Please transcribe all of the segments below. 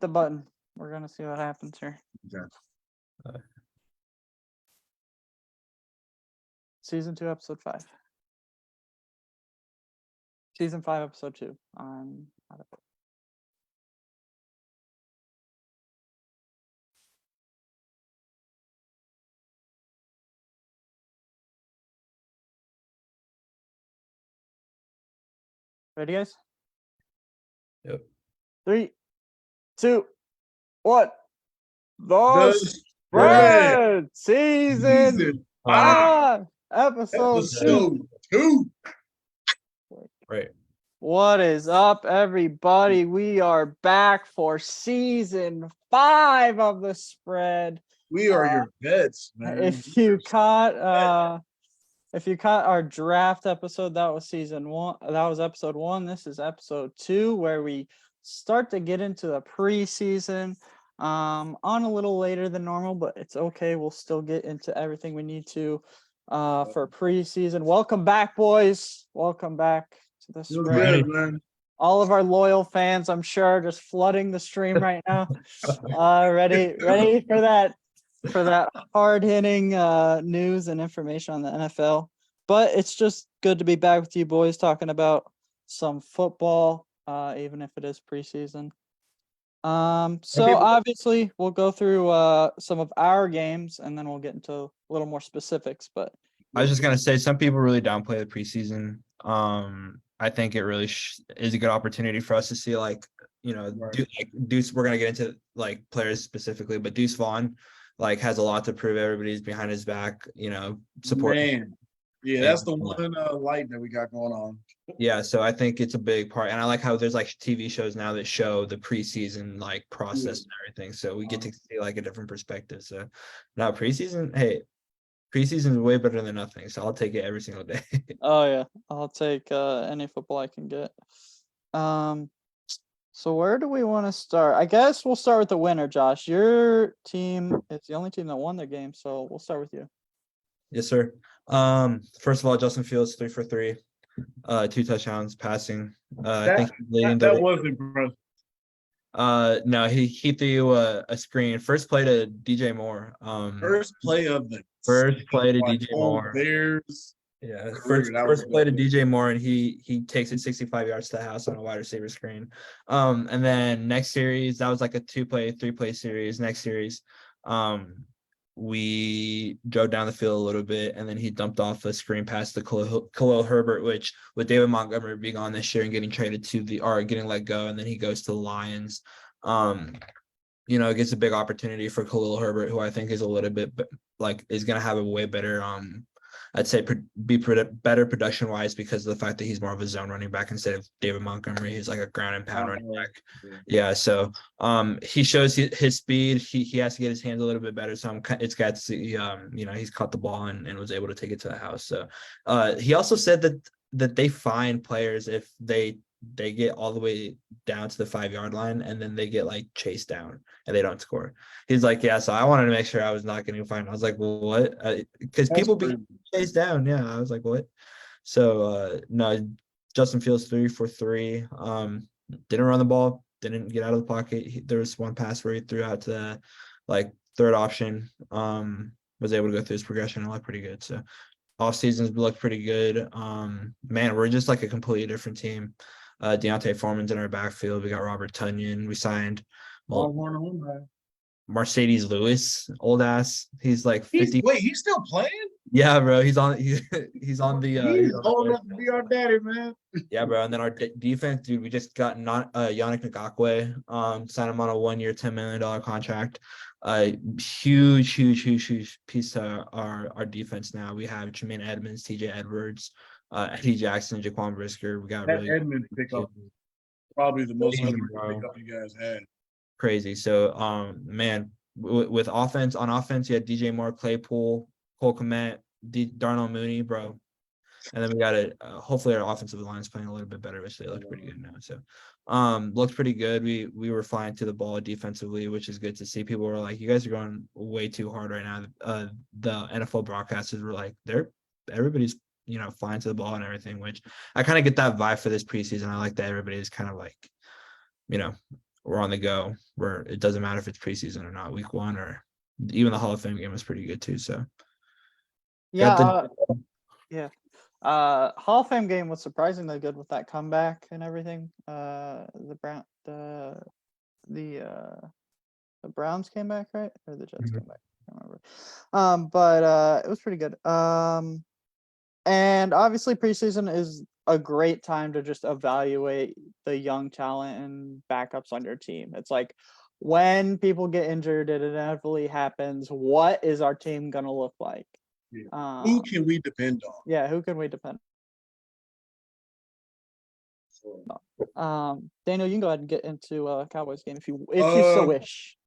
the button. We're gonna see what happens here. Okay. Season 2, episode 5. Season 5, episode 2. On ready, guys? Yep. 3, 2, 1. The The Spread season Season 5, episode 2. Episode 2. Right. What is up, everybody? We are back for season 5 of The Spread. We are your vets, man. If you caught our draft episode, that was season 1. That was episode 1. This is episode 2, where we start to get into the preseason. On a little later than normal, but it's okay. We'll still get into everything we need to for preseason. Welcome back, boys. Welcome back to The Feels Spread. good, man. All of our loyal fans, I'm sure, are just flooding the stream right now. Ready for that hard-hitting news and information on the NFL. But it's just good to be back with you boys talking about some football, even if it is preseason. So obviously we'll go through some of our games and then we'll get into a little more specifics. But I was just gonna say some people really downplay the preseason. I think it really is a good opportunity for us to see, like, you know, Deuce. We're gonna get into like players specifically, but Deuce Vaughn like has a lot to prove. Everybody's behind his back, you know, support. Man. Yeah, that's the one light that we got going on. Yeah, so I think it's a big part, and I like how there's like TV shows now that show the preseason like process and everything, so we get to see like a different perspective. So now preseason, hey, preseason is way better than nothing, so I'll take it every single day. oh yeah, I'll take any football I can get. So where do we want to start? I guess we'll start with the winner, Josh. Your team is the only team that won their game, so we'll start with you. Yes, sir. First of all, Justin Fields 3 for 3, 2 touchdowns passing. I think he's leading that was impressive. no, he threw a screen. First play to DJ Moore. First play of the First play to DJ Moore. Bears. Yeah, Career, first play to DJ Moore, and he takes it 65 yards to the house on a wide receiver screen. And then next series, that was like a 3-play series. Next series, we drove down the field a little bit, and then he dumped off a screen pass to Khalil Herbert, which with David Montgomery being on this year and getting traded to getting let go, and then he goes to the Lions. You know, it gets a big opportunity for Khalil Herbert, who I think is a little bit like is going to have a way better, I'd say better production wise, because of the fact that he's more of a zone running back instead of David Montgomery. He's like a ground and pound running back. Yeah. So he shows his speed. He has to get his hands a little bit better. So it's got to see, you know, he's caught the ball and was able to take it to the house. So he also said that they find players if they get all the way down to the 5-yard line and then they get like chased down and they don't score. He's like, yeah, so I wanted to make sure I was not getting fined. I was like, well, what? Because people be chased down. Yeah, I was like, what? So no, Justin Fields 3 for 3. Didn't run the ball, didn't get out of the pocket. There was one pass where he threw out to like third option. Was able to go through his progression and looked pretty good. So off seasons look pretty good. Man, we're just like a completely different team. Deontay Foreman's in our backfield. We got Robert Tonyan. We signed Mercedes Lewis, old ass. He's like 50. He's still playing? Yeah, bro. He's on the. He's old enough to be our daddy, man. Yeah, bro. And then our defense, dude. We just got Yannick Ngakoue. Signed him on a 1-year, $10 million contract. Huge piece to our defense now. We have Jermaine Edmonds, TJ Edwards, Eddie Jackson, Jaquan Brisker. We got really Edmonds pickup, probably the most underrated pickup you guys had. Crazy. So, man, with offense, you had DJ Moore, Claypool, Cole Kmet, Darnell Mooney, bro. And then we got it. Hopefully, our offensive line is playing a little bit better, which they look pretty good now. So, looks pretty good. We were flying to the ball defensively, which is good to see. People were like, "You guys are going way too hard right now." The NFL broadcasters were like, everybody's, you know, flying to the ball and everything." Which I kind of get that vibe for this preseason. I like that everybody is kind of like, you know, we're on the go. Where it doesn't matter if it's preseason or not, week 1 or even the Hall of Fame game was pretty good too. So Yeah, got yeah. Hall of Fame game was surprisingly good with that comeback and everything. The Browns came back, right? Or the Jets Mhm. came back? I can't remember. But it was pretty good. And obviously preseason is a great time to just evaluate the young talent and backups on your team. It's like when people get injured, it inevitably happens. What is our team gonna look like? Yeah. Who can we depend on? Yeah, who can we depend on? Daniel, you can go ahead and get into Cowboys game if you so wish.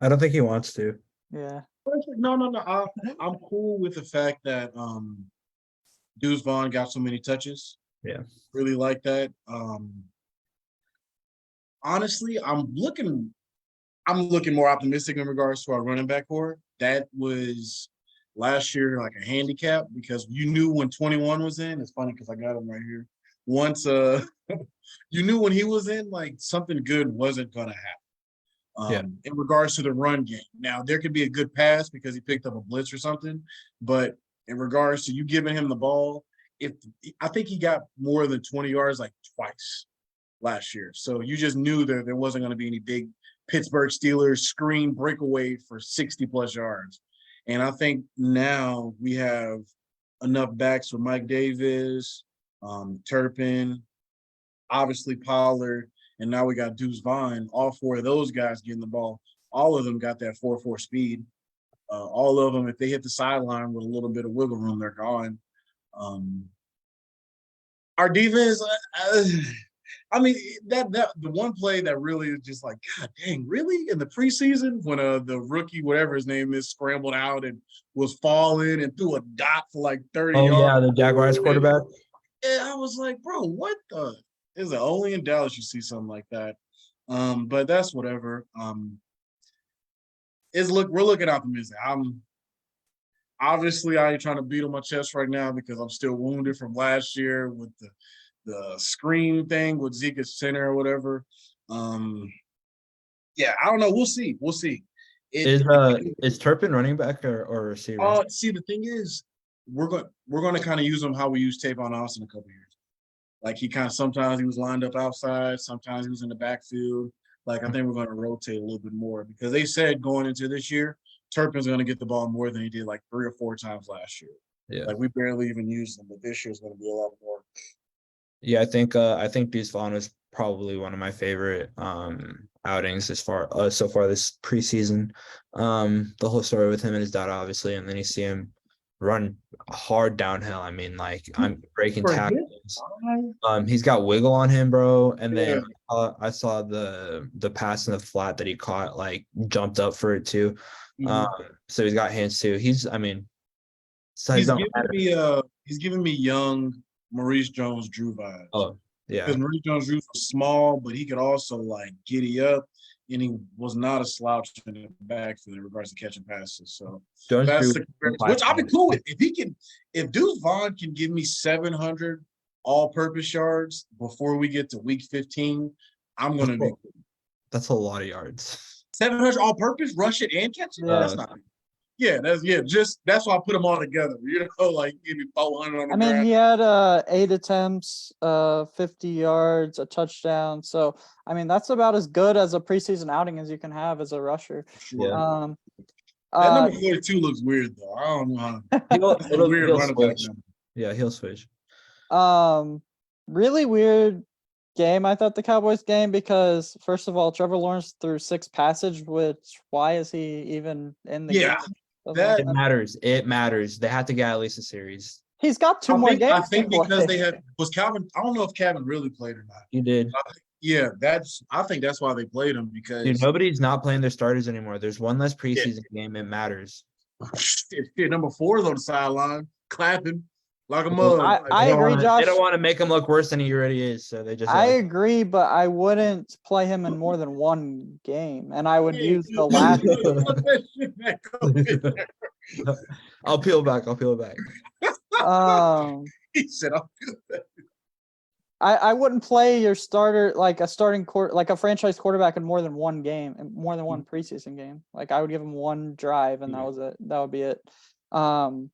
I don't think he wants to. Yeah. No. I'm cool with the fact that Deuce Vaughn got so many touches. Yeah. Really like that. Honestly, I'm looking more optimistic in regards to our running back core. That was last year like a handicap because you knew when 21 was in. It's funny because I got him right here. Once you knew when he was in, like something good wasn't gonna happen. In regards to the run game. Now there could be a good pass because he picked up a blitz or something, but in regards to you giving him the ball, I think he got more than 20 yards like twice last year. So you just knew that there wasn't going to be any big Pittsburgh Steelers screen breakaway for 60 plus yards. And I think now we have enough backs with Mike Davis, Turpin, obviously Pollard, and now we got Deuce Vaughn. All 4 of those guys getting the ball. All of them got that 4.4 speed. All of them, if they hit the sideline with a little bit of wiggle room, they're gone. Our defense, I mean, that the one play that really is just like, God dang, really? In the preseason, when the rookie, whatever his name is, scrambled out and was falling and threw a dot for like 30 yards. Yeah, the Jaguars quarterback. And I was like, bro, what the? Is it only in Dallas you see something like that? But that's whatever. We're looking optimistic. Obviously I ain't trying to beat on my chest right now because I'm still wounded from last year with the screen thing with Zeke at center or whatever. Yeah, I don't know. We'll see. Is Turpin running back or receiver? See, the thing is, we're going to kind of use him how we used Tavon Austin a couple years. Like he kind of sometimes he was lined up outside, sometimes he was in the backfield. Like I think we're going to rotate a little bit more because they said going into this year, Turpin's going to get the ball more than he did like 3 or 4 times last year. Yeah. Like we barely even used him, but this year's going to be a lot more. Yeah, I think Deuce Vaughn was probably one of my favorite outings as far so far this preseason. The whole story with him and his dad, obviously, and then you see him run hard downhill. I mean, like I'm breaking tackles. He's got wiggle on him, bro. And then I saw the pass in the flat that he caught, like jumped up for it too. So he's got hands too. He's giving me young Maurice Jones-Drew vibes. Oh, yeah. Because Maurice Jones-Drew was small, but he could also like giddy up, and he was not a slouch in the backfield in regards to catching passes. So that's which I'll be cool with. If Deuce Vaughn can give me 700 all-purpose yards before we get to week 15, I'm gonna be cool. That's a lot of yards. 700 all-purpose, rush it and catch it. That's not. Yeah, that's why I put them all together. You know, like give me 400 on the ground. He had 8 attempts, 50 yards, a touchdown. So I mean, that's about as good as a preseason outing as you can have as a rusher. Sure. Yeah. That number 42 looks weird though. I don't know how. Weird running back. Yeah, he'll switch. Really weird game, I thought, the Cowboys game, because first of all, Trevor Lawrence threw 6 passes, which why is he even in the game? It matters. It matters. They have to get at least a series. He's got 2 more games. I think because they had Calvin. I don't know if Calvin really played or not. He did. I think that's why they played him, because nobody's not playing their starters anymore. There's one less preseason game. It matters. Number 4 is on the sideline clapping like a mug. I agree, Josh. They don't want to make him look worse than he already is, so they just. I agree, but I wouldn't play him in more than 1 game, and I would use the last. I'll peel back. He said, "I'll peel back." I wouldn't play your starter like a like a franchise quarterback in more than one game and more than one preseason game. Like I would give him one drive and that Yeah. was it. That would be it. Or We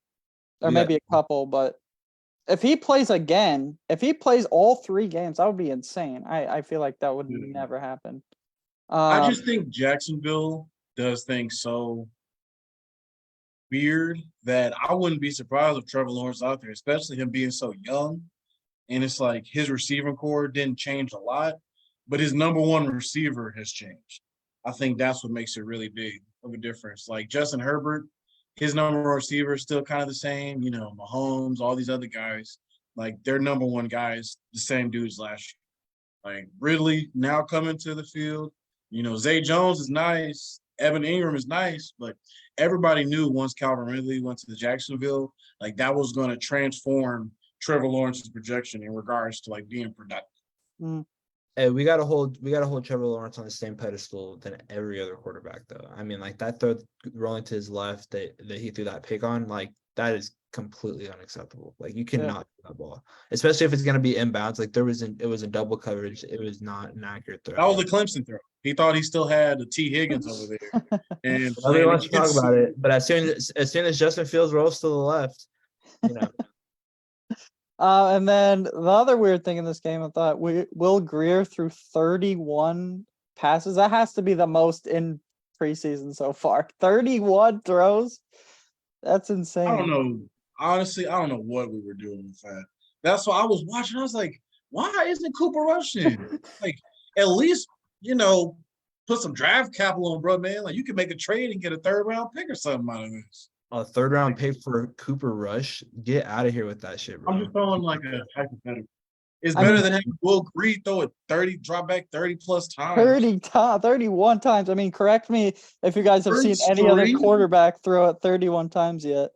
got- maybe a couple, but if he plays again, if he plays all 3 games, that would be insane. I feel like that would Yeah. never happen. I just think Jacksonville does things so weird that I wouldn't be surprised if Trevor Lawrence out there, especially him being so young. And it's like his receiving core didn't change a lot, but his number one receiver has changed. I think that's what makes it really big of a difference. Like Justin Herbert, his number one receiver is still kind of the same. You know, Mahomes, all these other guys, like their number one guys, the same dudes last year. Like Ridley now coming to the field. You know, Zay Jones is nice. Evan Ingram is nice, but everybody knew once Calvin Ridley went to the Jacksonville, like that was going to transform Trevor Lawrence's projection in regards to like being productive. Hey, we gotta hold Trevor Lawrence on the same pedestal than every other quarterback, though. I mean, like that throw rolling to his left that he threw that pick on, like that is completely unacceptable. Like you cannot do that ball, especially if it's gonna be inbounds. Like it was a double coverage. It was not an accurate throw. That was a Clemson throw. He thought he still had a T. Higgins over there. And Nobody wants to talk about it, but as soon as Justin Fields rolls to the left, you know. And then the other weird thing in this game, I thought Will Greer threw 31 passes. That has to be the most in preseason so far. 31 throws. That's insane. I don't know. Honestly, I don't know what we were doing with that. That's why I was watching. I was like, why isn't Cooper rushing? Like, at least, you know, put some draft capital on, bro, man. Like, you can make a trade and get a 3rd round pick or something out of this. A 3rd round pick for Cooper Rush. Get out of here with that shit, bro. I'm just throwing like a hypothetical. It's better than having Will Greer throw it 30, drop back 30 plus times. 31 times. I mean, correct me if you guys have seen any other 33? quarterback throw it 31 times yet.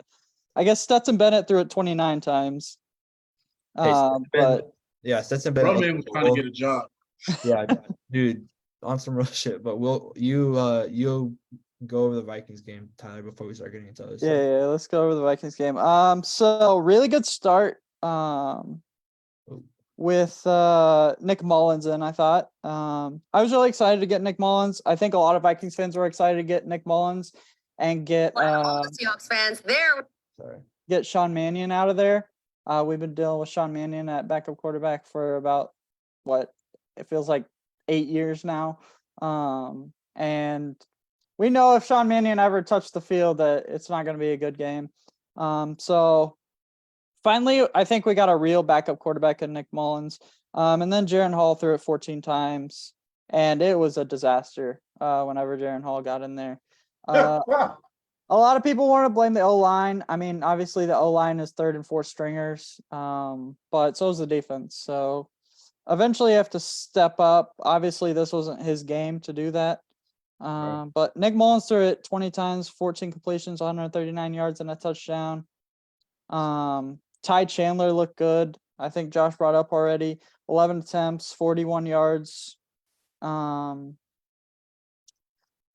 I guess Stetson Bennett threw it 29 times. Hey, But yeah, Stetson Bro, Bennett. man was trying to get a job. Yeah, dude, on some real shit. But you'll go over the Vikings game, Tyler, before we start getting into this. yeah, let's go over the Vikings game. So really good start. With Nick Mullins in, I thought. I was really excited to get Nick Mullins. I think a lot of Vikings fans were excited to get Nick Mullins and get all the Seahawks fans there. Get Sean Mannion out of there. We've been dealing with Sean Mannion at backup quarterback for about it feels like 8 years now. And we know if Sean Mannion ever touched the field that it's not going to be a good game. So finally, I think we got a real backup quarterback in Nick Mullins. And then Jaren Hall threw it 14 times, and it was a disaster whenever Jaren Hall got in there. A lot of people want to blame the O-line. I mean, obviously the O-line is 3rd and 4th stringers, but so is the defense. So eventually you have to step up. Obviously, this wasn't his game to do that. But Nick Mullins threw it 20 times, 14 completions, 139 yards, and a touchdown. Ty Chandler looked good. I think Josh brought up already. 11 attempts, 41 yards.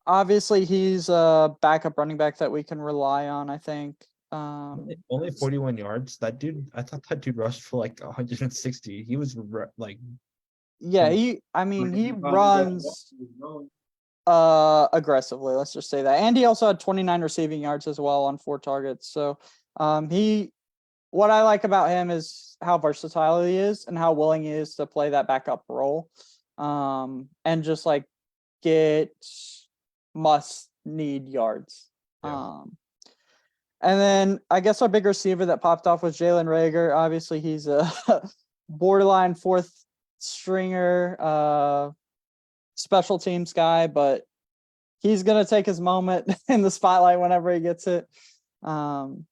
Obviously, he's a backup running back that we can rely on, I think. Only 41 yards. That dude, I thought that dude rushed for like 160. He was like, yeah, he runs aggressively, let's just say that. And he also had 29 receiving yards as well on 4 targets. So what I like about him is how versatile he is and how willing he is to play that backup role. And just like get must-need yards. Yeah. And then I guess our big receiver that popped off was Jalen Reagor. Obviously, he's a borderline 4th stringer special teams guy, but he's going to take his moment in the spotlight whenever he gets it. And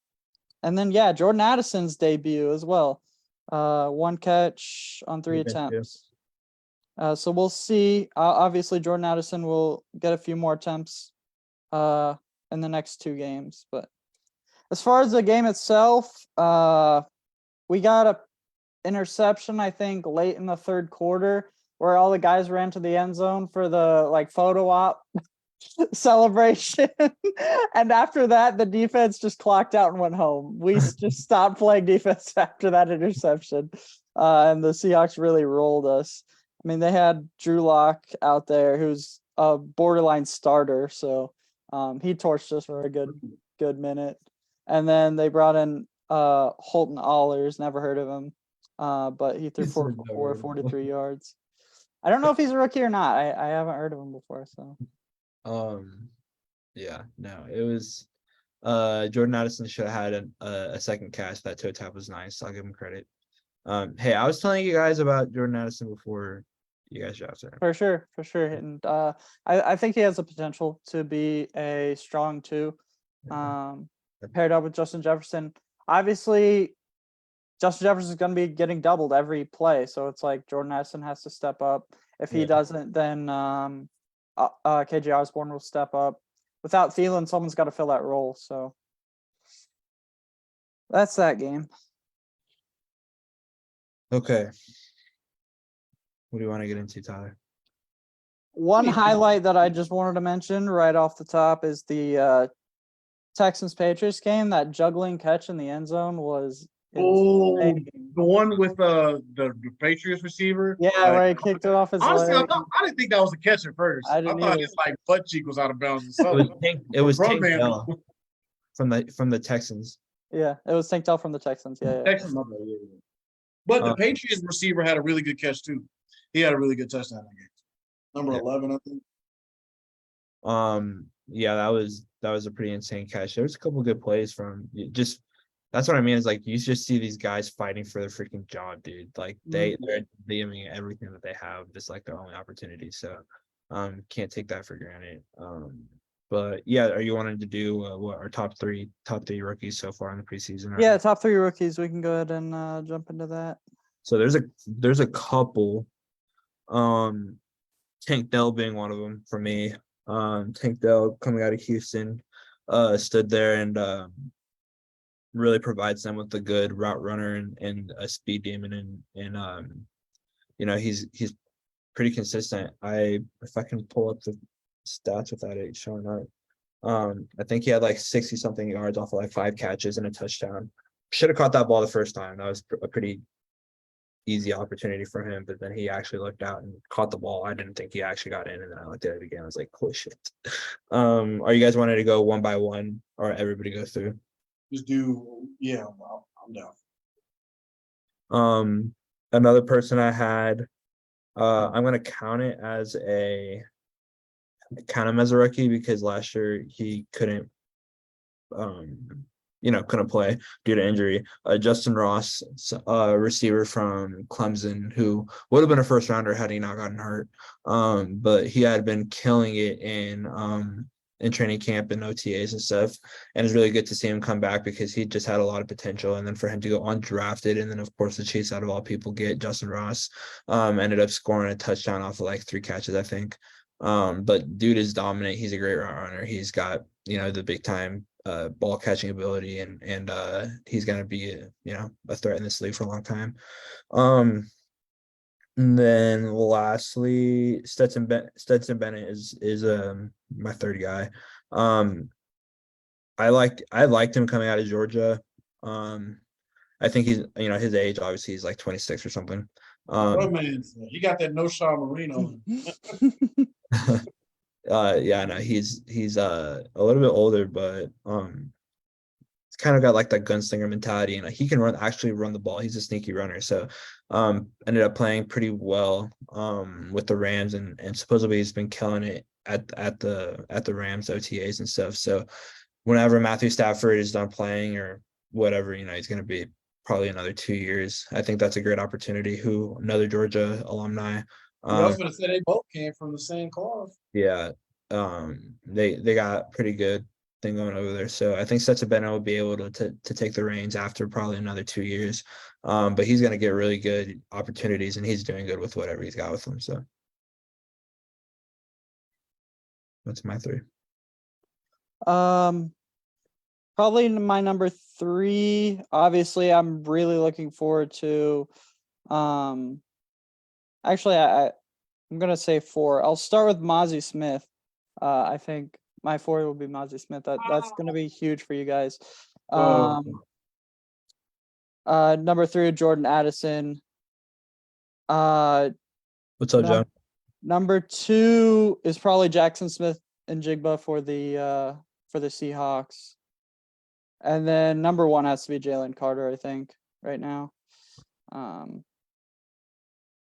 then, yeah, Jordan Addison's debut as well. 1 catch on 3 attempts. So we'll see. Obviously, Jordan Addison will get a few more attempts in the next 2 games. But as far as the game itself, we got a interception, I think, late in the 3rd quarter where all the guys ran to the end zone for the photo op celebration. And after that, the defense just clocked out and went home. We just stopped playing defense after that interception. And the Seahawks really rolled us. I mean, they had Drew Lock out there, who's a borderline starter, so he torched us for a good minute. And then they brought in Holton Allers, never heard of him, but he threw Yes, for I've never for heard of him. 43 yards. I don't know if he's a rookie or not. I haven't heard of him before, so Yeah, no, it was Jordan Addison should have had a second catch. That toe tap was nice. I'll give him credit. Hey, I was telling you guys about Jordan Addison before you guys drafted him. for sure. And I think he has the potential to be a strong two. Paired up with Justin Jefferson. Obviously, Justin Jefferson is going to be getting doubled every play, so it's like Jordan Addison has to step up. If he Yeah. doesn't, then KJ Osborne will step up. Without Thielen, someone's got to fill that role. So that's that game. Okay. What do you want to get into, Tyler? One highlight that I just wanted to mention right off the top is the Texans Patriots game. That juggling catch in the end zone was Oh, insane. the one with the Patriots receiver. Yeah, Like, where he kicked it off his honestly, leg. I didn't think that was a catch at first. I I didn't thought either. his like butt cheek was out of bounds or It something. was Tank. It was Front Tank man. Dell from the Texans. Yeah, it was Tank Dell from the Texans. Yeah. Texans, my bad, yeah. But the Um, Patriots receiver had a really good catch too. He had a really good touchdown that game. Number Yeah. 11, I think. Yeah, that was a pretty insane catch. There was a couple good plays from just. That's what I mean. Is like you just see these guys fighting for their freaking job, dude. Like they're giving everything that they have, just like their only opportunity. So, can't take that for granted. But yeah, are you wanting to do what our top three rookies so far in the preseason? or- Yeah, top three rookies. We can go ahead and jump into that. So there's a couple. Tank Dell being one of them for me. Tank Dell coming out of Houston, stood there and really provides them with a good route runner and a speed demon and he's pretty consistent. If I can pull up the stats without it showing up. I think he had like 60 something yards off of like 5 catches and a touchdown. Should have caught that ball the first time. That was a pretty easy opportunity for him, but then he actually looked out and caught the ball. I didn't think he actually got in, and then I looked at it again. I was like, holy shit. Are you guys wanting to go one by one or everybody go through? Just do, yeah, I'm down. Another person I had, I'm gonna count him as a rookie because last year he couldn't play due to injury. Justin Ross, receiver from Clemson, who would have been a first rounder had he not gotten hurt. But he had been killing it in training camp and OTAs and stuff. And it's really good to see him come back because he just had a lot of potential. And then for him to go undrafted, and then of course the chase out of all people get Justin Ross, ended up scoring a touchdown off of like 3 catches, I think. But dude is dominant. He's a great route runner. He's got, the big time ball catching ability and he's going to be a threat in this league for a long time. And then lastly, Stetson Bennett is my third guy. I liked him coming out of Georgia. I think he's his age, obviously he's like 26 or something. He got that no Shaw Marino. Yeah, no, he's a little bit older, but he's kind of got like that gunslinger mentality, and he can actually run the ball. He's a sneaky runner. So ended up playing pretty well with the Rams, and supposedly he's been killing it at the Rams OTAs and stuff. So whenever Matthew Stafford is done playing or whatever, he's going to be probably another 2 years. I think that's a great opportunity. Another Georgia alumni. I was gonna say they both came from the same class. Yeah, they got pretty good thing going over there. So I think Stetson Bennett will be able to take the reins after probably another 2 years. But he's gonna get really good opportunities, and he's doing good with whatever he's got with him. So that's my 3. Probably my number 3. Obviously, I'm really looking forward to. Actually, I'm gonna say 4. I'll start with Mozzie Smith. I think my 4 will be Mozzie Smith. That's gonna be huge for you guys. Number 3, Jordan Addison. What's up, Num- John? Number 2 is probably Jackson Smith and Jigba for the Seahawks. And then number 1 has to be Jalen Carter, I think, right now.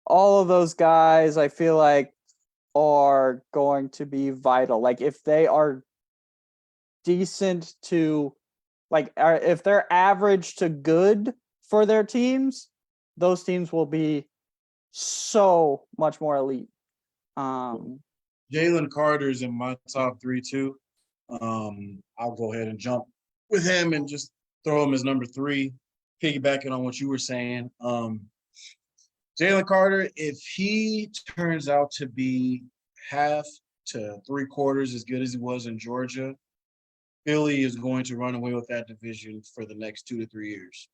All of those guys, I feel like, are going to be vital. Like, if they are decent to, like, if they're average to good for their teams, those teams will be so much more elite. Jalen Carter's in my top 3 too. I'll go ahead and jump with him and just throw him as number 3, piggybacking on what you were saying. Jalen Carter, if he turns out to be half to 3/4 as good as he was in Georgia, Philly is going to run away with that division for the next 2 to 3 years.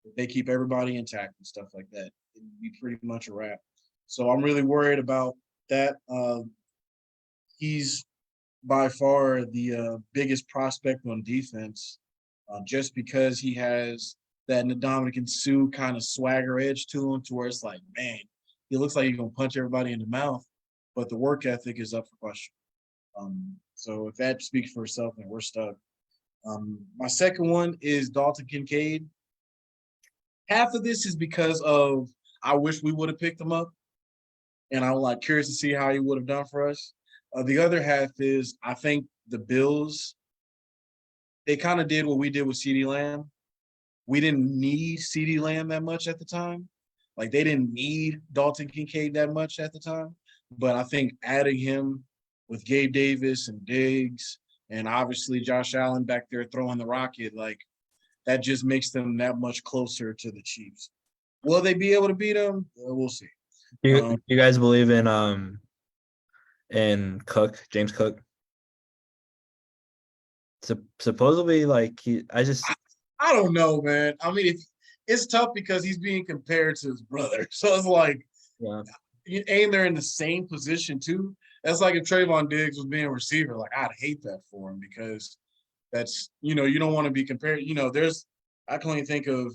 If they keep everybody intact and stuff like that, it'd be pretty much a wrap. So I'm really worried about that. He's by far the biggest prospect on defense, just because he has that Ndamukong Suh kind of swagger edge to him, to where it's like, man, he looks like he's gonna punch everybody in the mouth, but the work ethic is up for question. So if that speaks for itself, then we're stuck. My second one is Dalton Kincaid. Half of this is because of I wish we would have picked him up, and I'm like curious to see how he would have done for us. The other half is I think the Bills, they kind of did what we did with CeeDee Lamb. We didn't need CeeDee Lamb that much at the time. Like, they didn't need Dalton Kincaid that much at the time. But I think adding him with Gabe Davis and Diggs and obviously Josh Allen back there throwing the rocket, like, that just makes them that much closer to the Chiefs. Will they be able to beat them? We'll see. You guys believe in Cook, James Cook? Supposedly, like, I don't know, man. I mean, it's tough because he's being compared to his brother. So it's like, yeah. And they're in the same position too. That's like if Trayvon Diggs was being a receiver. Like, I'd hate that for him, because that's, you don't want to be compared. I can only think of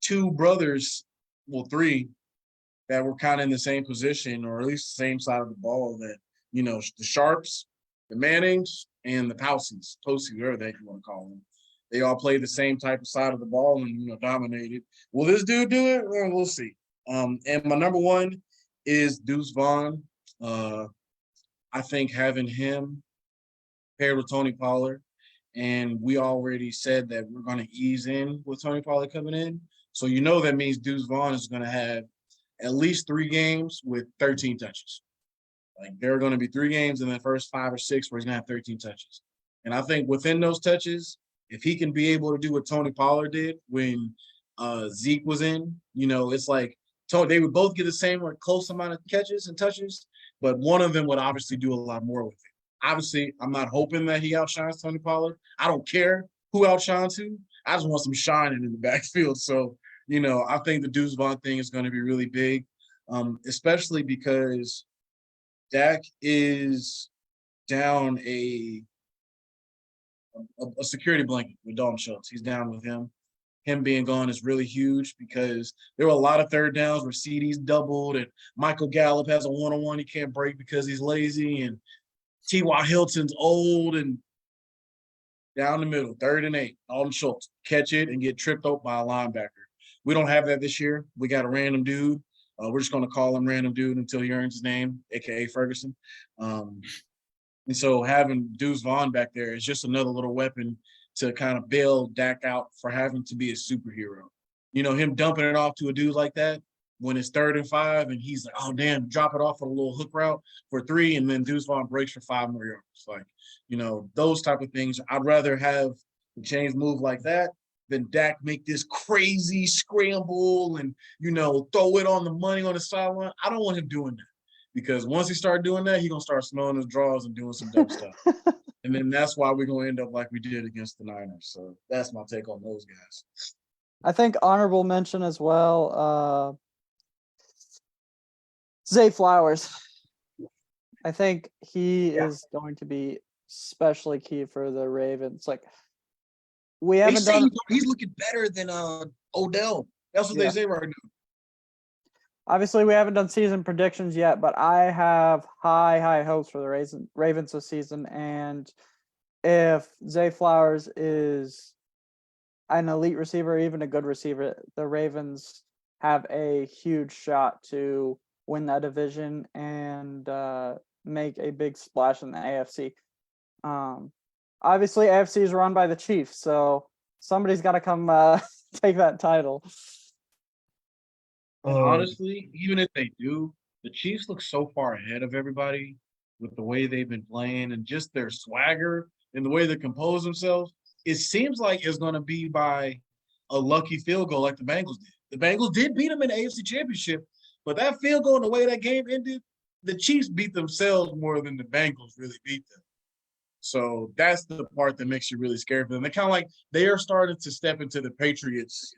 2 brothers, well, 3, that were kind of in the same position, or at least the same side of the ball, that, the Sharps, the Mannings, and the Pousies, whatever that you want to call them. They all played the same type of side of the ball and, dominated. Will this dude do it? Well, we'll see. And my number 1 is Deuce Vaughn. I think having him paired with Tony Pollard, and we already said that we're going to ease in with Tony Pollard coming in. So that means Deuce Vaughn is going to have at least 3 games with 13 touches. Like, there are going to be 3 games in the first 5 or 6 where he's going to have 13 touches. And I think within those touches, if he can be able to do what Tony Pollard did when Zeke was in, it's like they would both get the same or close amount of catches and touches, but one of them would obviously do a lot more with it. Obviously, I'm not hoping that he outshines Tony Pollard. I don't care who outshines who. I just want some shining in the backfield. So, I think the Deuce Vaughn thing is going to be really big, especially because Dak is down a security blanket with Dalton Schultz. He's down with him. Him being gone is really huge, because there were a lot of third downs where CD's doubled, and Michael Gallup has a one-on-one he can't break because he's lazy, and T.Y. Hilton's old, and down the middle, 3rd and 8, Dalton Schultz catch it and get tripped up by a linebacker. We don't have that this year. We got a random dude. We're just going to call him random dude until he earns his name, a.k.a. Ferguson. And so having Deuce Vaughn back there is just another little weapon to kind of bail Dak out for having to be a superhero. Him dumping it off to a dude like that when it's 3rd and 5, and he's like, oh, damn, drop it off for a little hook route for 3, and then Deuce Vaughn breaks for 5 more yards. Like, those type of things. I'd rather have the chains move like that than Dak make this crazy scramble and, throw it on the money on the sideline. I don't want him doing that, because once he starts doing that, he's going to start smelling his drawers and doing some dumb stuff. And then that's why we're going to end up like we did against the Niners. So that's my take on those guys. I think honorable mention as well, Zay Flowers. I think he is going to be especially key for the Ravens. Like, we haven't done. He's looking better than Odell. That's what they say right now. Obviously, we haven't done season predictions yet, but I have high hopes for the Ravens this season. And if Zay Flowers is an elite receiver, even a good receiver, the Ravens have a huge shot to win that division and make a big splash in the AFC. Obviously, AFC is run by the Chiefs, so somebody's got to come take that title. And honestly, even if they do, the Chiefs look so far ahead of everybody with the way they've been playing and just their swagger and the way they compose themselves. It seems like it's going to be by a lucky field goal like the Bengals did. The Bengals did beat them in the AFC Championship, but that field goal and the way that game ended, the Chiefs beat themselves more than the Bengals really beat them. So that's the part that makes you really scared for them. They're kind of like they are starting to step into the Patriots'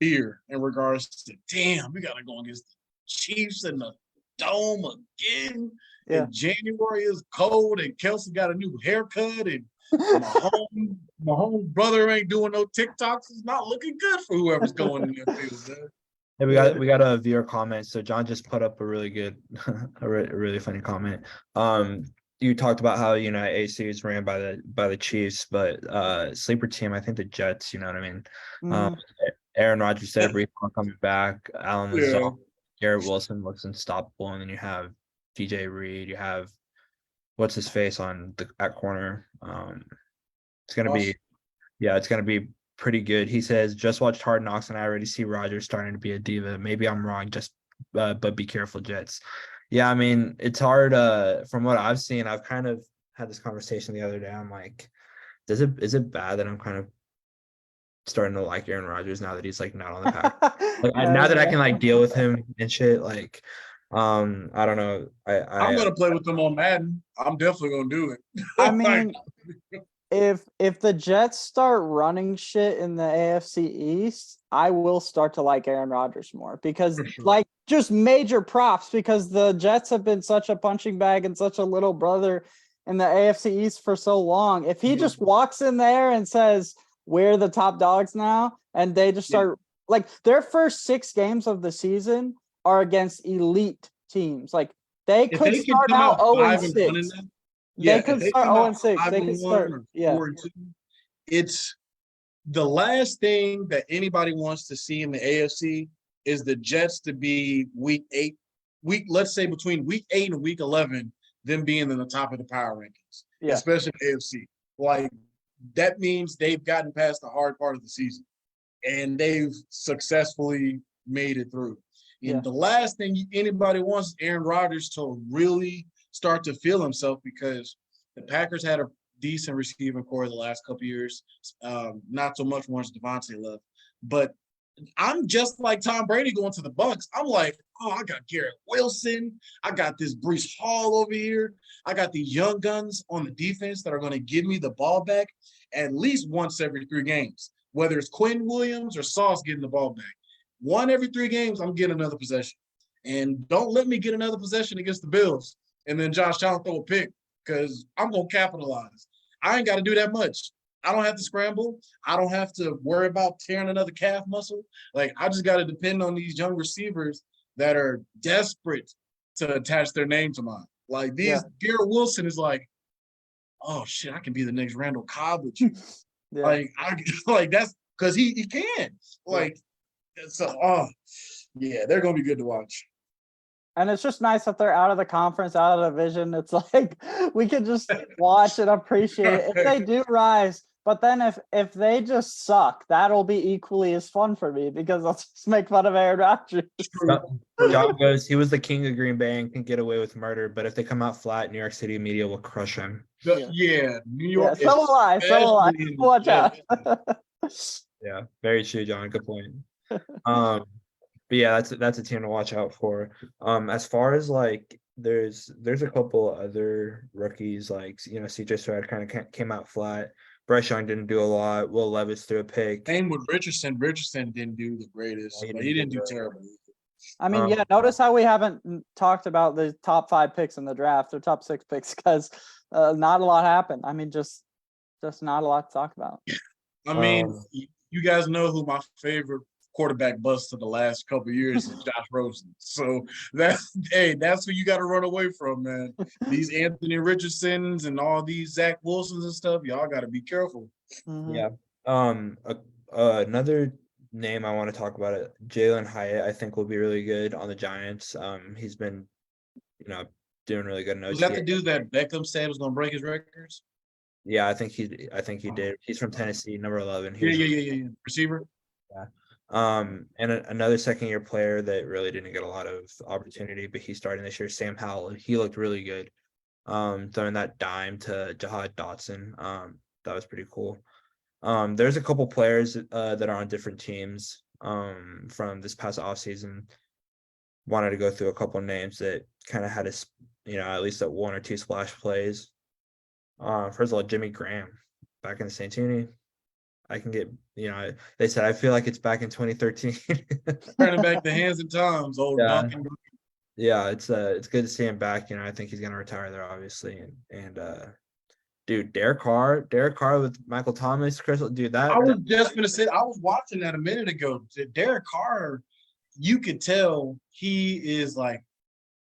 fear in regards to, damn, we got to go against the Chiefs in the dome again. Yeah. And January is cold, and Kelsey got a new haircut, and Mahomes' brother ain't doing no TikToks. It's not looking good for whoever's going in that field, man. Hey, we got a viewer comment. So John just put up a really good, a really funny comment. You talked about how AC is ran by the Chiefs, but sleeper team, I think the Jets. You know what I mean? Mhm. Aaron Rodgers said brief on coming back. Allen Yeah. Lazard, Garrett Wilson looks unstoppable, and then you have DJ Reed. You have what's his face at corner. It's gonna be, it's gonna be pretty good. He says, just watched Hard Knocks and I already see Rodgers starting to be a diva. Maybe I'm wrong, but be careful, Jets. Yeah, I mean, it's hard. From what I've seen, I've kind of had this conversation the other day. I'm like, is it bad that I'm kind of starting to like Aaron Rodgers now that he's like not on the pack? Now that I can like deal with him and shit, like, I don't know. I'm gonna play with them on Madden. I'm definitely gonna do it. I mean, if the Jets start running shit in the AFC East, I will start to like Aaron Rodgers more because For sure. like just major props because the Jets have been such a punching bag and such a little brother in the AFC East for so long. If he just walks in there and says, we're the top dogs now, and they just start like their first 6 games of the season are against elite teams. Like they could start out 0-6. They could start 0-6. They could start, or 4-2. It's the last thing that anybody wants to see in the AFC is the Jets to be let's say between week 8 and week 11, them being in the top of the power rankings, especially the AFC. Like that means they've gotten past the hard part of the season and they've successfully made it through. And the last thing anybody wants is Aaron Rodgers to really start to feel himself because the Packers had a decent receiving core the last couple of years. Not so much once Devontae left. But I'm just like Tom Brady going to the Bucs. I'm like, I got Garrett Wilson. I got this Breece Hall over here. I got these young guns on the defense that are going to give me the ball back at least once every 3 games, whether it's Quinn Williams or Sauce getting the ball back. 1 every 3 games, I'm getting another possession. And don't let me get another possession against the Bills and then Josh Allen throw a pick because I'm going to capitalize. I ain't got to do that much. I don't have to scramble. I don't have to worry about tearing another calf muscle. Like, I just got to depend on these young receivers that are desperate to attach their name to mine. Like, Garrett Wilson is like, oh, shit, I can be the next Randall Cobb with you. Like, that's because he can. Like, so, they're going to be good to watch. And it's just nice that they're out of the conference, out of the division. It's like we can just watch and appreciate it if they do rise. But then if they just suck, that'll be equally as fun for me because I'll just make fun of Aaron Rodgers. John goes, he was the king of Green Bay and can get away with murder, but if they come out flat, New York City media will crush him. New York. So will I. Watch out. Yeah, very true, John. Good point. But yeah, that's a team to watch out for. As far as like there's a couple other rookies like CJ Stroud kind of came out flat. Bryce Young didn't do a lot. Will Levis threw a pick. Same with Richardson. Richardson didn't do the greatest, but he didn't do terrible. I mean, notice how we haven't talked about the top 5 picks in the draft or top 6 picks because not a lot happened. I mean, just not a lot to talk about. I mean, you guys know who my favorite quarterback bust of the last couple of years is Josh Rosen. So that's who you got to run away from, man. These Anthony Richardsons and all these Zach Wilsons and stuff, y'all got to be careful. Mhm. Yeah. Another name I want to talk about it, Jalen Hyatt, I think will be really good on the Giants. He's been, doing really good in Was that the OTA. dude that Beckham said was going to break his records? Yeah, I think he did. He's from Tennessee, number 11. He was Yeah. Receiver. And another second-year player that really didn't get a lot of opportunity, but he's starting this year, Sam Howell. He looked really good. Throwing that dime to Jahad Dotson. That was pretty cool. There's a couple players that are on different teams from this past offseason. Wanted to go through a couple names that kind of had at least at one or two splash plays. First of all, Jimmy Graham back in the Santini. I can get, they said I feel like it's back in 2013. Turning back the hands and times, old Yeah. Duncan. Yeah, it's good to see him back. I think he's gonna retire there, obviously. And dude, Derek Carr with Michael Thomas, Crystal, dude, I was just gonna say, I was watching that a minute ago. Derek Carr, you could tell he is like,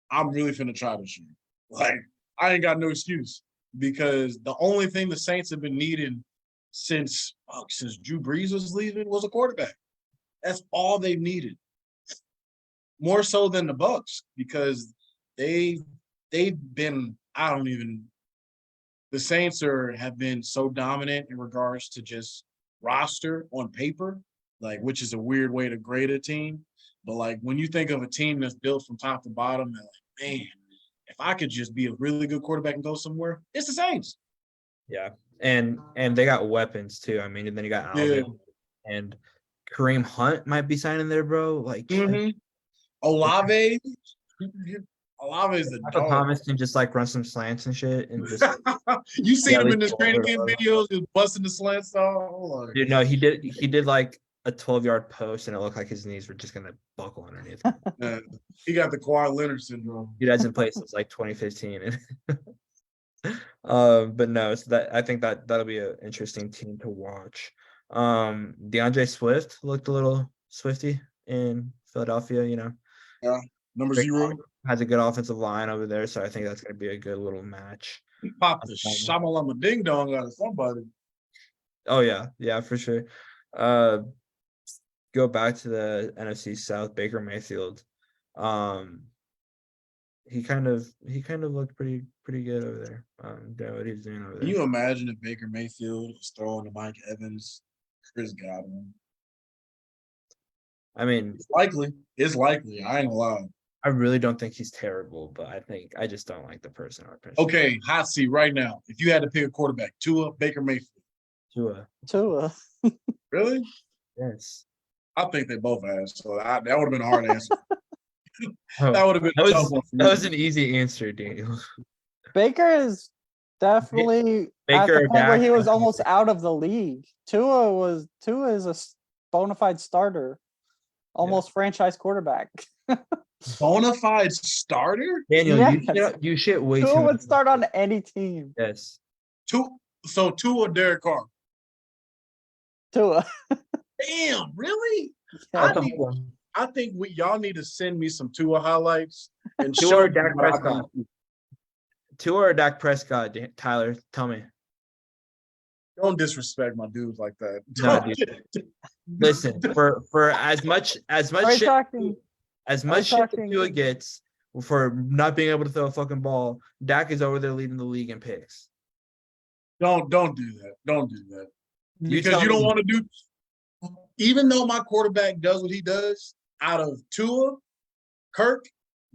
I'm really finna try this year. Like, I ain't got no excuse because the only thing the Saints have been needing since Drew Brees was leaving was a quarterback. That's all they've needed. More so than the Bucs because they've been, the Saints have been so dominant in regards to just roster on paper, like, which is a weird way to grade a team. But like when you think of a team that's built from top to bottom, and like, man, if I could just be a really good quarterback and go somewhere, it's the Saints. Yeah, and they got weapons too. And then you got Alvin and Kareem Hunt might be signing there, bro. Like Olave. Olave is the Michael dog. Thomas can just run some slants and shit and just You seen him in his training training camp videos, just busting the slants off. dude, no, he did like a 12-yard post and it looked like his knees were just gonna buckle underneath. He got the Kawhi Leonard syndrome. He hasn't played since 2015. But no, so that I think that'll be an interesting team to watch. DeAndre Swift looked a little swifty in Philadelphia, Yeah, number 0. Has a good offensive line over there, so I think that's gonna be a good little match. He popped the shamalama ding dong out of somebody. Oh yeah, for sure. Go back to the NFC South, Baker Mayfield. He kind of looked pretty good over there. Doing what he's doing over there. Can you imagine if Baker Mayfield was throwing to Mike Evans, Chris Godwin? It's likely. It's likely. I ain't gonna lie. I really don't think he's terrible, but I just don't like the person. Okay, hot seat right now. If you had to pick a quarterback, Tua, Baker Mayfield. Tua. Really? Yes. I think they both asked. So that would have been a hard answer. That would have been a tough one. That was an easy answer, Daniel. Baker is definitely at Baker the or point where Dak? he was almost out of the league. Tua is a bona fide starter, almost franchise quarterback. Bona fide starter? Daniel, Yes. you shit way Tua too would much. start on any team. Yes. So Tua, Derek Carr. Tua. Damn, really? Yeah. I think y'all need to send me some Tua highlights and Tua show or me Dak what I Prescott? can- Tua or Dak Prescott, Tyler? Tell me. Don't disrespect my dudes like that. No, Don't- Listen, for as much Are you shit talking? as are much you shit that talking- Tua gets for not being able to throw a fucking ball, Dak is over there leading the league in picks. Don't do that. Don't do that. Because tell you don't me. want to do. Even though my quarterback does what he does, out of Tua, Kirk,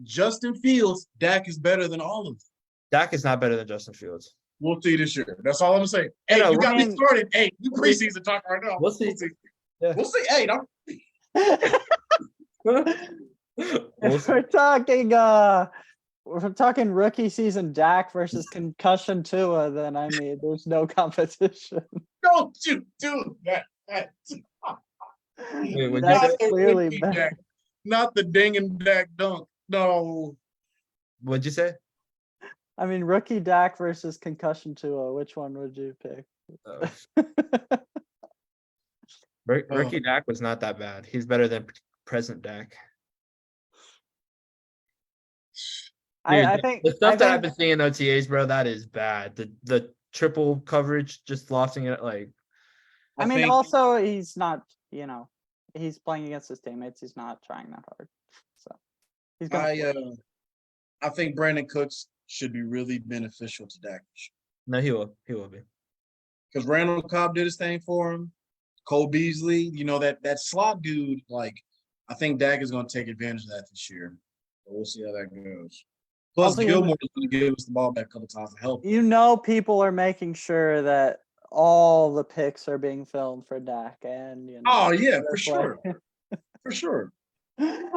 Justin Fields, Dak is better than all of them. Dak is not better than Justin Fields. We'll see this year. That's all I'm gonna say. Hey, No, you got me I mean- started. Hey, you preseason talk right now. We'll see. Yeah. We'll see. Hey, don't. If we're talking rookie season Dak versus concussion Tua, then there's no competition. Don't you do that. Wait, what'd you Dak say? is clearly Rookie better. Dak, not the ding and Dak dunk. No. What'd you say? Rookie Dak versus concussion Tua. Which one would you pick? Rookie Dak was not that bad. He's better than present Dak. I Dude, think the stuff I that I've think been seeing in OTAs, bro, that is bad. The triple coverage, just lofting it like I mean think also he's not, he's playing against his teammates. He's not trying that hard. So he's gonna I think Brandon Cooks should be really beneficial to Dak no, he will be. because Randall Cobb did his thing for him. Cole Beasley, that slot dude. Like, I think Dak is going to take advantage of that this year. So we'll see how that goes. Plus, Also, Gilmore is going to give us the ball back a couple times to help. people are making sure that all the picks are being filmed for Dak, and Oh yeah, for that's sure, why- for sure.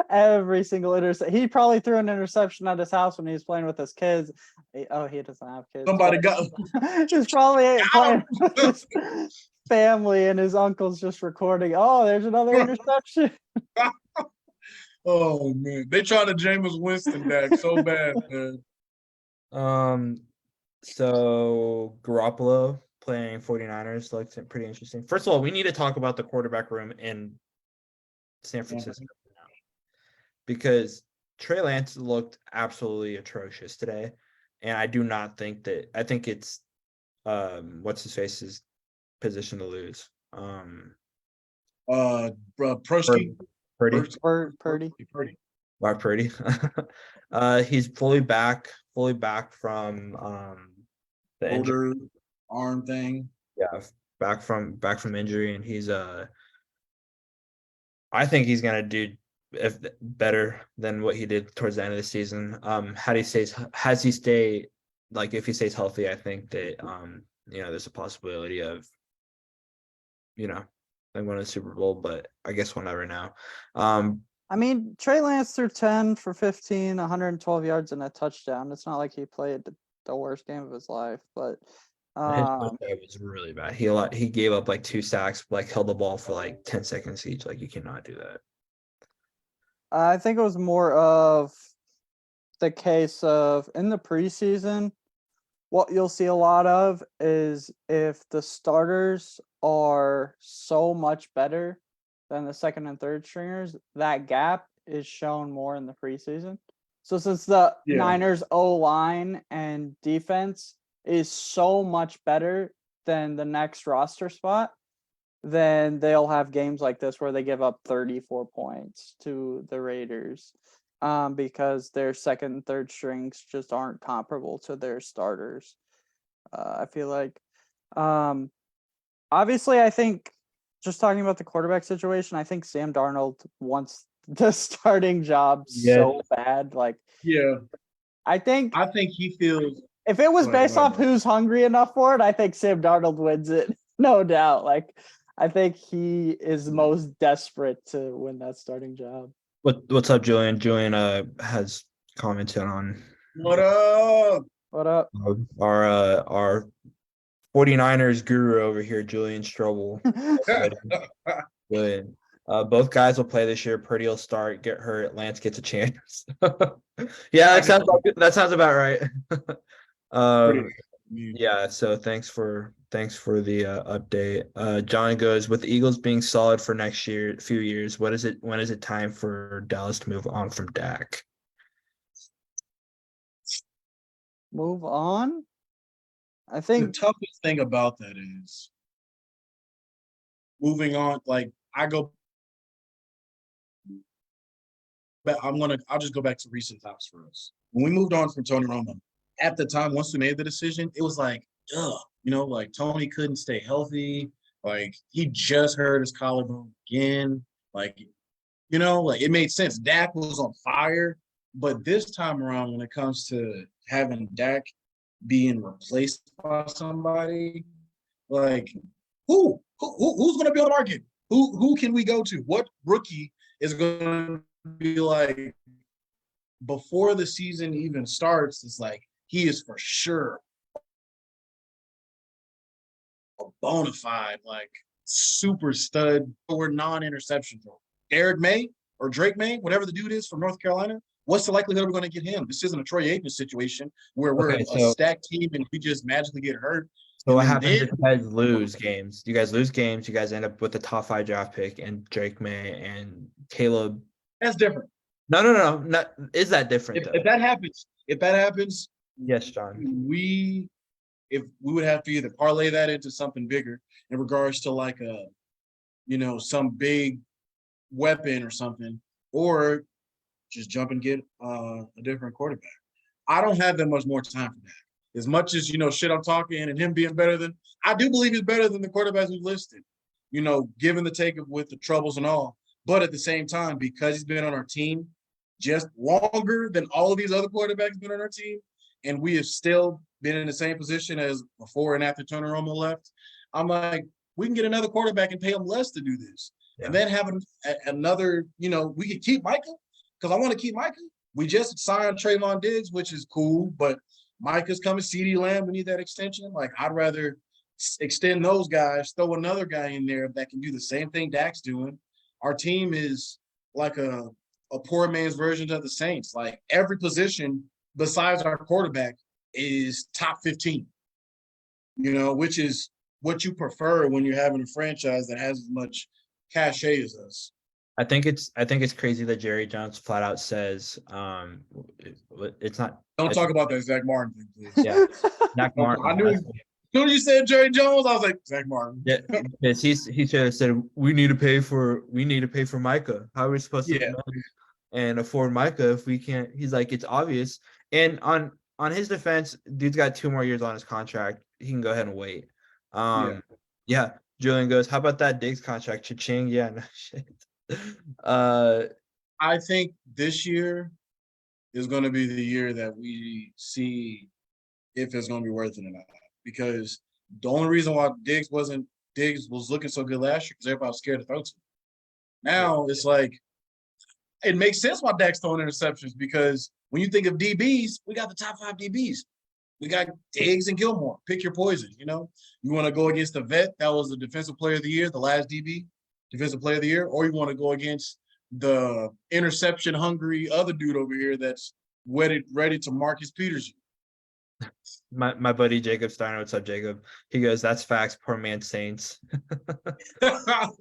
every single interception. He probably threw an interception at his house when he was playing with his kids. He doesn't have kids. Somebody but got he's probably playing with his family, and his uncle's just recording. Oh, there's another interception. Oh man, they trying to Jameis Winston Dak so bad, man. So Garoppolo playing 49ers looks pretty interesting. First of all, we need to talk about the quarterback room in San Francisco now, because Trey Lance looked absolutely atrocious today, and I do not think that. I think it's what's his face's position to lose. Prosky, Purdy. Purdy. Mark Purdy. He's fully back from the injury. older arm thing. Yeah, back from injury, and he's I think he's gonna do better than what he did towards the end of the season. If he stays healthy, I think that there's a possibility of them winning the Super Bowl, but I guess we'll never know. I mean, Trey Lance threw 10 for 15, 112 yards and a touchdown. It's not like he played the worst game of his life, but His first day was really bad. He gave up like 2 sacks, like held the ball for like 10 seconds each. Like, you cannot do that. I think it was more of the case of in the preseason, what you'll see a lot of is if the starters are so much better than the second and third stringers, that gap is shown more in the preseason. So since the Niners O-line and defense is so much better than the next roster spot, then they'll have games like this where they give up 34 points to the Raiders because their second and third strings just aren't comparable to their starters. I feel like obviously, I think just talking about the quarterback situation, I think Sam Darnold wants the starting job so bad. Like, I think he feels if it was Go ahead, based go ahead, off bro. who's hungry enough for it, I think Sam Darnold wins it, no doubt. Like, I think he is most desperate to win that starting job. What's up, Julian? Julian has commented on what up? What up? our 49ers guru over here, Julian Strobel. Julian. Both guys will play this year. Purdy will start, get hurt. Lance gets a chance. Yeah, that sounds about right. Yeah, so thanks for the update. John goes, with the Eagles being solid for next few years, when is it time for Dallas to move on from Dak? Move on? I The think toughest thing about that is moving on. Like, I'll just go back to recent times for us. When we moved on from Tony Romo, at the time, once we made the decision, it was like, like Tony couldn't stay healthy. Like, he just hurt his collarbone again. Like, it made sense. Dak was on fire. But this time around, when it comes to having Dak being replaced by somebody, like, who's going to be on the market? Who can we go to? What rookie is going to be like, before the season even starts, it's like, he is for sure a bona fide, like, super stud or non-interception thrower. Derek May or Drake May, whatever the dude is from North Carolina, what's the likelihood we're going to get him? This isn't a Troy Aikman situation where we're a stacked team and we just magically get hurt. So what And happens then- if you guys lose games? You guys lose games, you guys end up with the top 5 draft pick and Drake May and Caleb. That's different. No. Not is that different If though? that happens, Yes, John. if we would have to either parlay that into something bigger in regards to like some big weapon or something, or just jump and get a different quarterback. I don't have that much more time for that. As much as shit I'm talking and him being better than, I do believe he's better than the quarterbacks we've listed. Given the take of with the troubles and all, but at the same time, because he's been on our team just longer than all of these other quarterbacks been on our team, and we have still been in the same position as before and after Tony Romo left, I'm like, we can get another quarterback and pay him less to do this. Yeah. And then have another, we could keep Micah, because I want to keep Micah. We just signed Trayvon Diggs, which is cool, but Micah's coming, CeeDee Lamb, we need that extension. Like, I'd rather extend those guys, throw another guy in there that can do the same thing Dak's doing. Our team is like a poor man's version of the Saints. Like, every position besides our quarterback is top 15, which is what you prefer when you're having a franchise that has as much cachet as us. I think it's crazy that Jerry Jones flat out says it's not. Don't it's- talk about that Zach Martin thing, please. Yeah, Zach Martin. I knew. As soon as you said Jerry Jones, I was like, Zach Martin. Yeah, because he should have said we need to pay for Micah. How are we supposed to Yeah. manage and afford Micah if we can't? He's like, it's obvious. And on his defense, dude's got 2 more years on his contract. He can go ahead and wait. Yeah. Julian goes, how about that Diggs contract? Cha-ching. Yeah, no shit. I think this year is going to be the year that we see if it's going to be worth it or not. Because the only reason why Diggs was looking so good last year because everybody was scared to throw to him. Now it's like it makes sense why Dak's throwing interceptions, because when you think of DBs, we got the top 5 DBs. We got Diggs and Gilmore. Pick your poison. You want to go against the vet that was the defensive player of the year, the last DB defensive player of the year, or you want to go against the interception hungry other dude over here that's ready to Marcus Peters. My buddy Jacob Steiner, what's up, Jacob? He goes, that's facts, poor man Saints.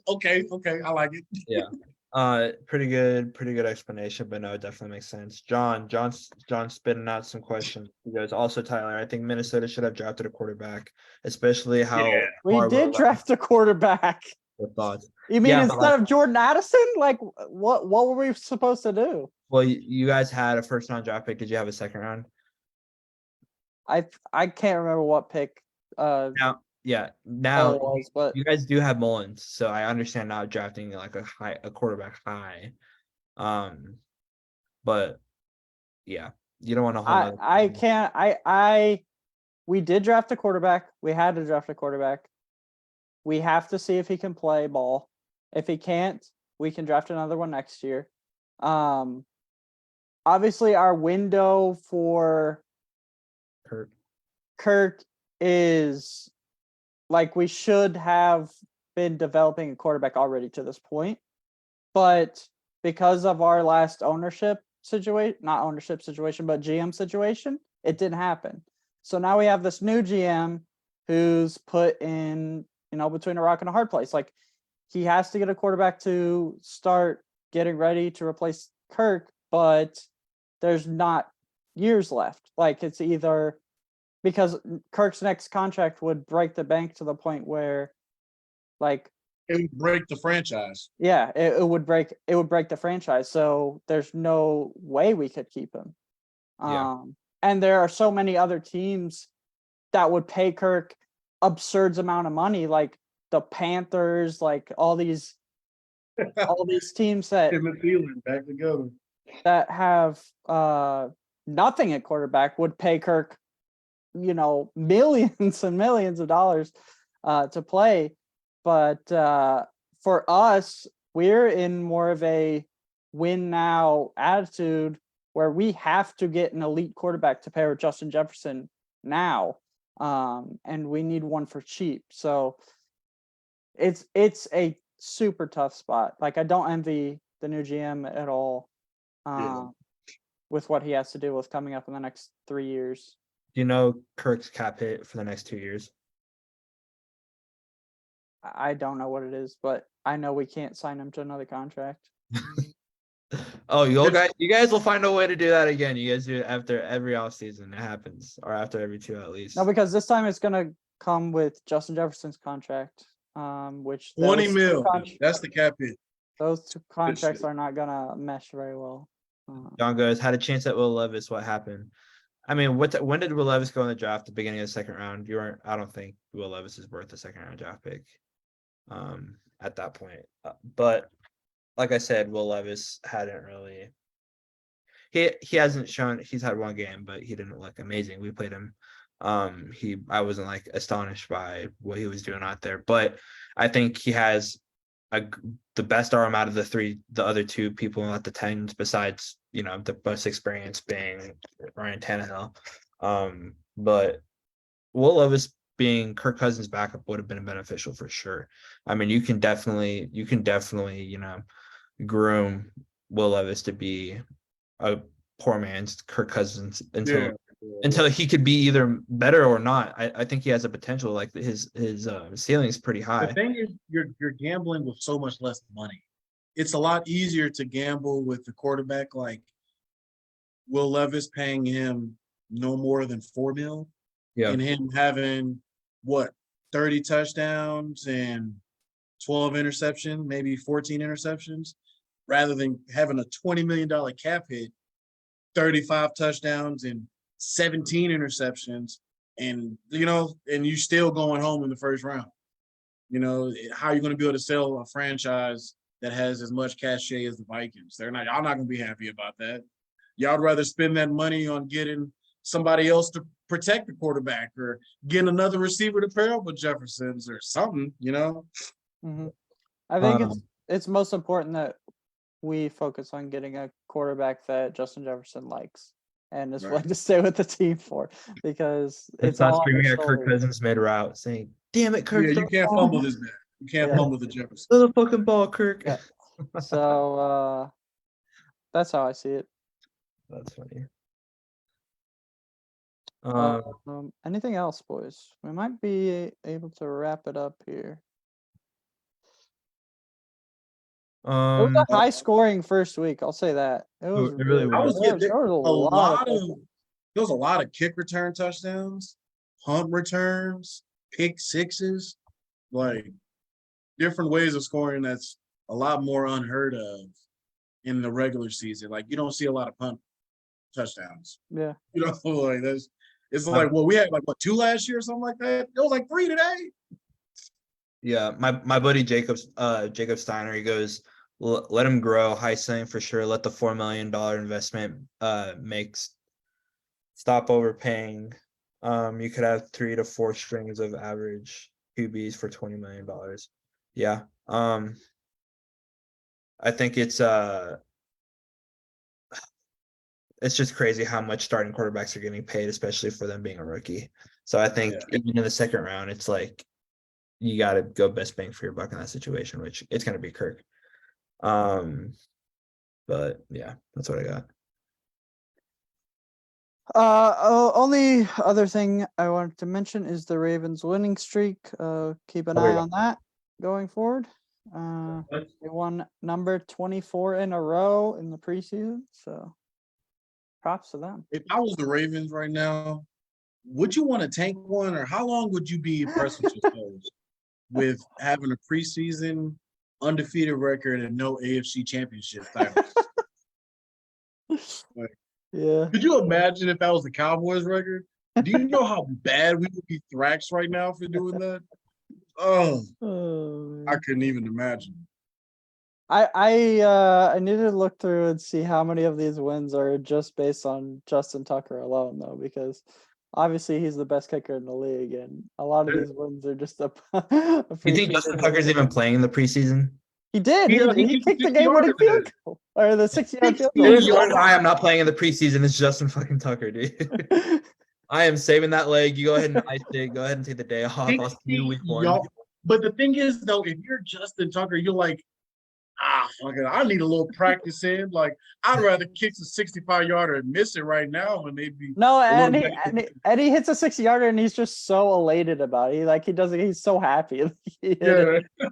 Okay, I like it. Yeah. Pretty good explanation, but no, it definitely makes sense. John's spitting out some questions. He goes, also, Tyler, I think Minnesota should have drafted a quarterback, especially how Yeah. We far did we're draft a quarterback. left with thoughts. You mean Yeah, but instead of Jordan Addison? Like, what were we supposed to do? Well, you guys had a 1st-round draft pick. Did you have a 2nd round? I can't remember what pick Yeah. it Now was, but you guys do have Mullins, so I understand now drafting like a quarterback high. But yeah, you don't want to hold. I can't. We did draft a quarterback. We had to draft a quarterback. We have to see if he can play ball. If he can't, we can draft another one next year. Obviously, our window for Kirk is like we should have been developing a quarterback already to this point, but because of our last ownership situation, not ownership situation, but GM situation, it didn't happen. So now we have this new GM who's put in, between a rock and a hard place. Like, he has to get a quarterback to start getting ready to replace Kirk, but there's not years left. Like, it's either because Kirk's next contract would break the bank to the point where, like, It would break the franchise. yeah, it would break the franchise. So there's no way we could keep him. Yeah. And there are so many other teams that would pay Kirk absurd amount of money, like the Panthers, like all these teams that Him and Thielen back together. have nothing at quarterback would pay Kirk, millions and millions of dollars to play. But for us, we're in more of a win now attitude where we have to get an elite quarterback to pair with Justin Jefferson now. And we need one for cheap. So it's a super tough spot. Like, I don't envy the new GM at all. With what he has to do with coming up in the next 3 years. Do you know Kirk's cap hit for the next 2 years? I don't know what it is, but I know we can't sign him to another contract. Oh, It's- you guys will find a way to do that again. You guys do it after every offseason. It happens, or after every two at least. No, because this time it's gonna come with Justin Jefferson's contract, which 20 those mil. con- That's the cap hit. those two contracts year. are not gonna mesh very well. John goes, had a chance at Will Levis. What happened? I mean, when did Will Levis go in the draft? The beginning of the second round. You weren't. I don't think Will Levis is worth a second round draft pick. At that point, but like I said, Will Levis hadn't really. He hasn't shown. He's had one game, but he didn't look amazing. We played him. I wasn't like astonished by what he was doing out there, but I think he has the best arm out of the other two people at the tens, besides the most experience being Ryan Tannehill. But Will Levis being Kirk Cousins' backup would have been beneficial for sure. I mean, you can definitely groom Will Levis to be a poor man's Kirk Cousins until he could be either better or not. I think he has a potential. Like his ceiling is pretty high. The thing is, you're gambling with so much less money. It's a lot easier to gamble with the quarterback like Will Levis, paying him no more than $4 million, Yeah. and him having 30 touchdowns and 12 interceptions, maybe 14 interceptions, rather than having a $20 million cap hit, 35 touchdowns and 17 interceptions, and you still going home in the first round. How are you going to be able to sell a franchise that has as much cachet as the Vikings? Y'all not going to be happy about that. Y'all would rather spend that money on getting somebody else to protect the quarterback, or getting another receiver to pair up with Jefferson's or something, Mhm. I think it's most important that we focus on getting a quarterback that Justin Jefferson likes and is willing Right. to stay with the team for, because It's it's not all on screaming their at Kirk shoulders. Cousins mid route saying, "Damn it, Kirk! Yeah, you throw can't the ball. fumble this man. You can't Yeah. fumble the Jefferson. Throw the fucking ball, Kirk." Yeah. So that's how I see it. That's funny. Anything else, boys? We might be able to wrap it up here. It was a high scoring first week. I'll say that. It was It really I was was. getting there was a lot of of there was a lot of kick return touchdowns, punt returns, pick sixes, like different ways of scoring that's a lot more unheard of in the regular season. Like you don't see a lot of punt touchdowns. yeah. Like it's like we had like 2 last year or something like that. It was like 3 today. Yeah, my buddy Jacob Steiner, he goes, let him grow, high ceiling for sure. Let the $4 million investment stop overpaying. You could have 3 to 4 strings of average QBs for $20 million. Yeah. I think it's just crazy how much starting quarterbacks are getting paid, especially for them being a rookie. So I think even in the second round, it's like you got to go best bang for your buck in that situation, which it's going to be Kirk. But yeah, that's what I got. Only other thing I wanted to mention is the Ravens winning streak. Keep an eye on that going forward. They won number 24 in a row in the preseason, so props to them. If I was the Ravens right now, would you want to tank one, or how long would you be impressed with yourselves with having a preseason undefeated record and no AFC championship title? Yeah. Could you imagine if that was the Cowboys record? Do you know how bad we would be thrashed right now for doing that? Oh, I couldn't even imagine. I need to look through and see how many of these wins are just based on Justin Tucker alone, though, because obviously he's the best kicker in the league, and a lot of these wins are just You think Justin Tucker's even playing in the preseason? He did. Yeah, He kicked the game-winning field goal, or the 60-yard field Dude, goal. I am not playing in the preseason. It's Justin fucking Tucker, dude. I am saving that leg. You go ahead and ice it. Go ahead and take the day off. I'll see you week 1. But the thing is, though, if you're Justin Tucker, you're like, fuck it, I need a little practice in. Like, I'd rather kick the 65-yarder and miss it right now when they be. No, little and bit- and he hits a 60-yarder and he's just so elated about it. He doesn't. He's so happy. He hit it. Yeah,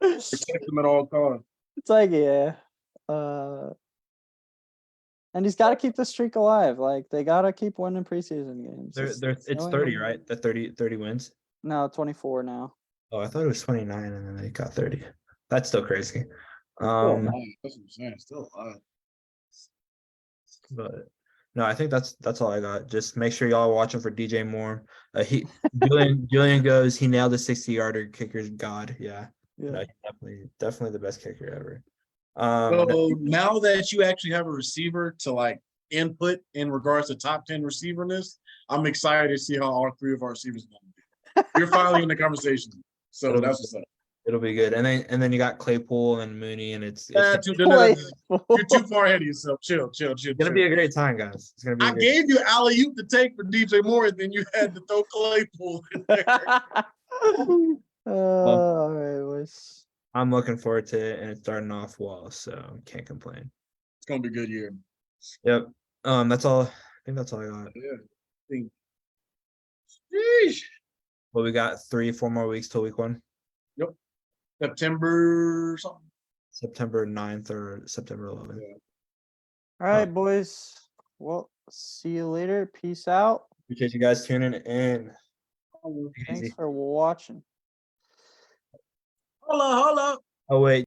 protect them at all times. It's like yeah. And he's got to keep the streak alive. Like they got to keep winning preseason games. It's the only 30, way. right? The 30 wins. No, 24 now. Oh, I thought it was 29 and then they got 30. That's still crazy. Still alive, that's what I'm saying. Still alive. But no, I think that's all I got. Just make sure y'all are watching for DJ Moore. Julian goes, he nailed the 60-yarder kicker's god. Yeah. Yeah. No, he's definitely the best kicker ever. So now that you actually have a receiver to like input in regards to top 10 receiver list, I'm excited to see how all three of our receivers are going to do. You're finally in the conversation. So that's what's up. It'll be good. And then you got Claypool and Mooney, and it's Play- You're too far ahead of yourself. Chill. gonna be a great time, guys. It's gonna be. I gave you alley-oop to take for DJ Moore, and then you had to throw Claypool in there. All right, boys. I'm looking forward to it, and it's starting off well, so can't complain. It's gonna be a good year. Yep. That's all. I think that's all I got. Yeah. Sheesh. Well, we got 3-4 more weeks till week 1, September something. September 9th or September 11th. All right, boys. Well, see you later. Peace out. Appreciate you guys tuning in. Take it Thanks easy. for watching. Holla. Oh wait.